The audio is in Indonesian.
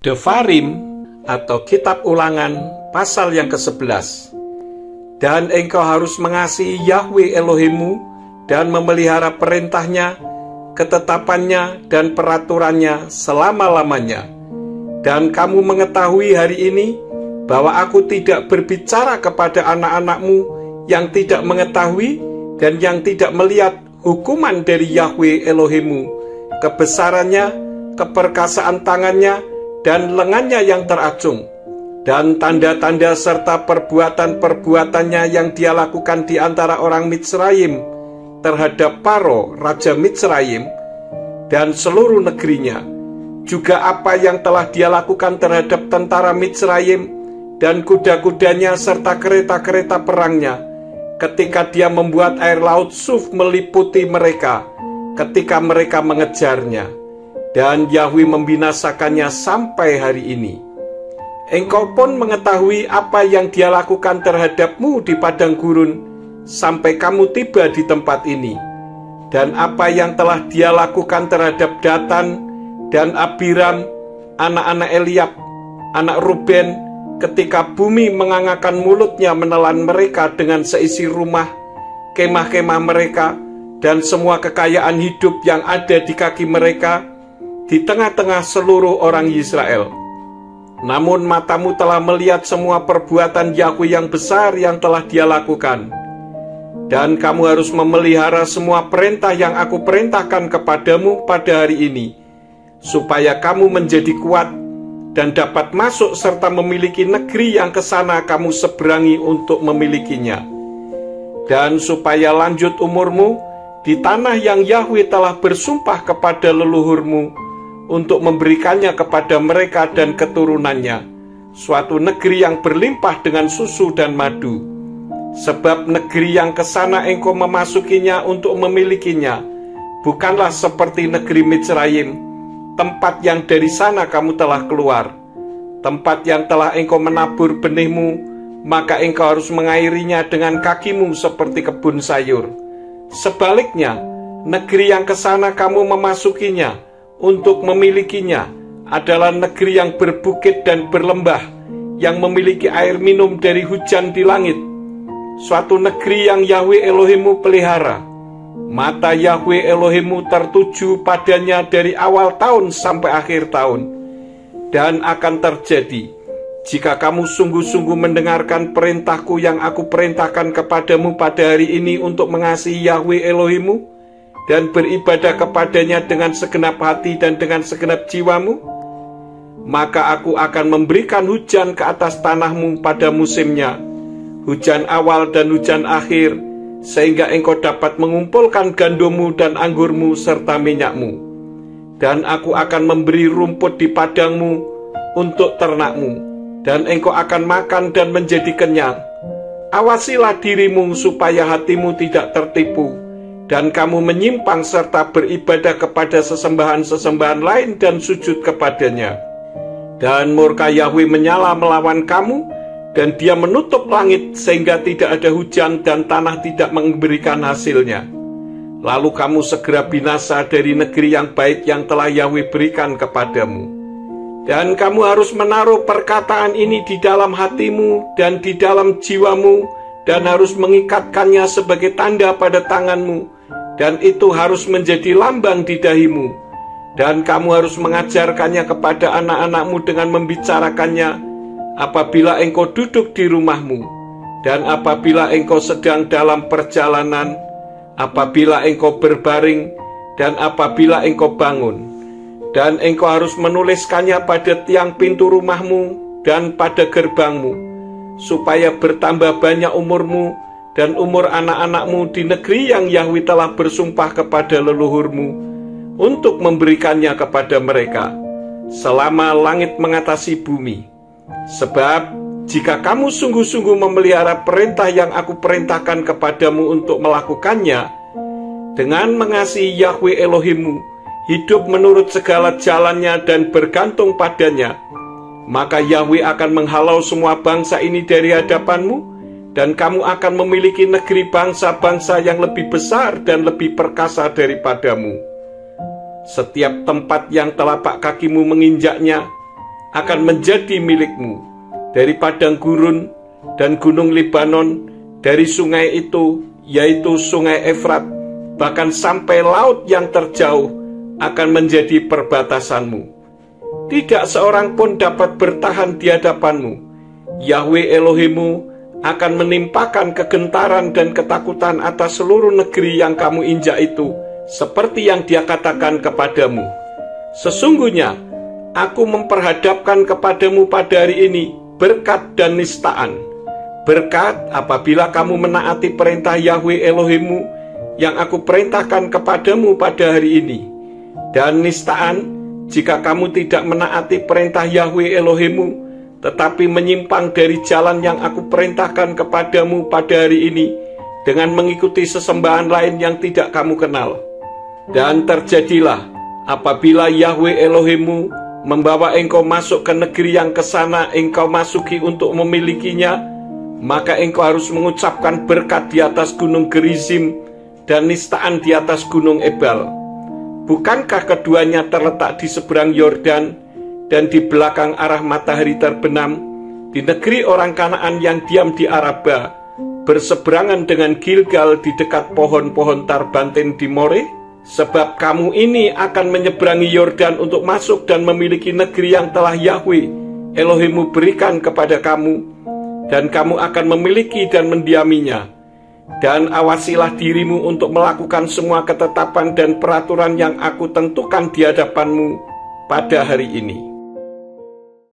Devarim atau Kitab Ulangan pasal yang ke-11. Dan engkau harus mengasihi Yahwe Elohimmu dan memelihara perintahnya, ketetapannya, dan peraturannya selama-lamanya. Dan kamu mengetahui hari ini bahwa aku tidak berbicara kepada anak-anakmu yang tidak mengetahui dan yang tidak melihat hukuman dari Yahwe Elohimmu, kebesarannya, keperkasaan tangannya, dan lengannya yang teracung, dan tanda-tanda serta perbuatan-perbuatannya yang dia lakukan di antara orang Mitsraim terhadap Paro, Raja Mitsraim, dan seluruh negerinya, juga apa yang telah dia lakukan terhadap tentara Mitsraim dan kuda-kudanya serta kereta-kereta perangnya, ketika dia membuat air laut Suf meliputi mereka, ketika mereka mengejarnya. Dan Yahwe membinasakannya sampai hari ini. Engkau pun mengetahui apa yang dia lakukan terhadapmu di padang gurun sampai kamu tiba di tempat ini, dan apa yang telah dia lakukan terhadap Datan dan Abiram, anak-anak Eliab, anak Ruben, ketika bumi mengangakan mulutnya menelan mereka dengan seisi rumah, kemah-kemah mereka, dan semua kekayaan hidup yang ada di kaki mereka, di tengah-tengah seluruh orang Israel. Namun matamu telah melihat semua perbuatan Yahwe yang besar yang telah dia lakukan. Dan kamu harus memelihara semua perintah yang aku perintahkan kepadamu pada hari ini, supaya kamu menjadi kuat dan dapat masuk serta memiliki negeri yang kesana kamu seberangi untuk memilikinya. Dan supaya lanjut umurmu di tanah yang Yahwe telah bersumpah kepada leluhurmu untuk memberikannya kepada mereka dan keturunannya, suatu negeri yang berlimpah dengan susu dan madu. Sebab negeri yang kesana engkau memasukinya untuk memilikinya bukanlah seperti negeri Mitsraim, tempat yang dari sana kamu telah keluar, tempat yang telah engkau menabur benihmu, maka engkau harus mengairinya dengan kakimu seperti kebun sayur. Sebaliknya, negeri yang kesana kamu memasukinya untuk memilikinya adalah negeri yang berbukit dan berlembah, yang memiliki air minum dari hujan di langit, suatu negeri yang Yahwe Elohimmu pelihara. Mata Yahwe Elohimmu tertuju padanya dari awal tahun sampai akhir tahun. Dan akan terjadi, jika kamu sungguh-sungguh mendengarkan perintahku yang aku perintahkan kepadamu pada hari ini untuk mengasihi Yahwe Elohimmu dan beribadah kepadanya dengan segenap hati dan dengan segenap jiwamu, maka aku akan memberikan hujan ke atas tanahmu pada musimnya, hujan awal dan hujan akhir, sehingga engkau dapat mengumpulkan gandummu dan anggurmu serta minyakmu. Dan aku akan memberi rumput di padangmu untuk ternakmu, dan engkau akan makan dan menjadi kenyang. Awasilah dirimu supaya hatimu tidak tertipu, dan kamu menyimpang serta beribadah kepada sesembahan-sesembahan lain dan sujud kepadanya. Dan murka Yahwe menyala melawan kamu, dan dia menutup langit sehingga tidak ada hujan dan tanah tidak memberikan hasilnya. Lalu kamu segera binasa dari negeri yang baik yang telah Yahwe berikan kepadamu. Dan kamu harus menaruh perkataan ini di dalam hatimu dan di dalam jiwamu, dan harus mengikatkannya sebagai tanda pada tanganmu, dan itu harus menjadi lambang di dahimu. Dan kamu harus mengajarkannya kepada anak-anakmu dengan membicarakannya apabila engkau duduk di rumahmu, dan apabila engkau sedang dalam perjalanan, apabila engkau berbaring, dan apabila engkau bangun. Dan engkau harus menuliskannya pada tiang pintu rumahmu dan pada gerbangmu, supaya bertambah banyak umurmu dan umur anak-anakmu di negeri yang Yahwe telah bersumpah kepada leluhurmu untuk memberikannya kepada mereka, selama langit mengatasi bumi. Sebab jika kamu sungguh-sungguh memelihara perintah yang aku perintahkan kepadamu untuk melakukannya, dengan mengasihi Yahwe Elohimmu, hidup menurut segala jalannya dan bergantung padanya, maka Yahwe akan menghalau semua bangsa ini dari hadapanmu, dan kamu akan memiliki negeri bangsa-bangsa yang lebih besar dan lebih perkasa daripadamu. Setiap tempat yang telapak kakimu menginjaknya akan menjadi milikmu, dari padang gurun dan gunung Libanon, dari sungai itu, yaitu sungai Efrat, bahkan sampai laut yang terjauh akan menjadi perbatasanmu. Tidak seorang pun dapat bertahan di hadapanmu. Yahwe Elohimmu akan menimpakan kegentaran dan ketakutan atas seluruh negeri yang kamu injak itu, seperti yang Dia katakan kepadamu. Sesungguhnya, aku memperhadapkan kepadamu pada hari ini berkat dan nistaan. Berkat apabila kamu menaati perintah Yahwe Elohimmu yang aku perintahkan kepadamu pada hari ini. Dan nistaan jika kamu tidak menaati perintah Yahwe Elohimmu, tetapi menyimpang dari jalan yang aku perintahkan kepadamu pada hari ini, dengan mengikuti sesembahan lain yang tidak kamu kenal. Dan terjadilah apabila Yahwe Elohimmu membawa engkau masuk ke negeri yang kesana engkau masuki untuk memilikinya, maka engkau harus mengucapkan berkat di atas gunung Gerizim dan nistaan di atas gunung Ebal. Bukankah keduanya terletak di seberang Yordan dan di belakang arah matahari terbenam, di negeri orang Kanaan yang diam di Araba, berseberangan dengan Gilgal di dekat pohon-pohon tarbantin di More? Sebab kamu ini akan menyeberangi Yordan untuk masuk dan memiliki negeri yang telah Yahwe Elohimmu berikan kepada kamu, dan kamu akan memiliki dan mendiaminya. Dan awasilah dirimu untuk melakukan semua ketetapan dan peraturan yang aku tentukan di hadapanmu pada hari ini.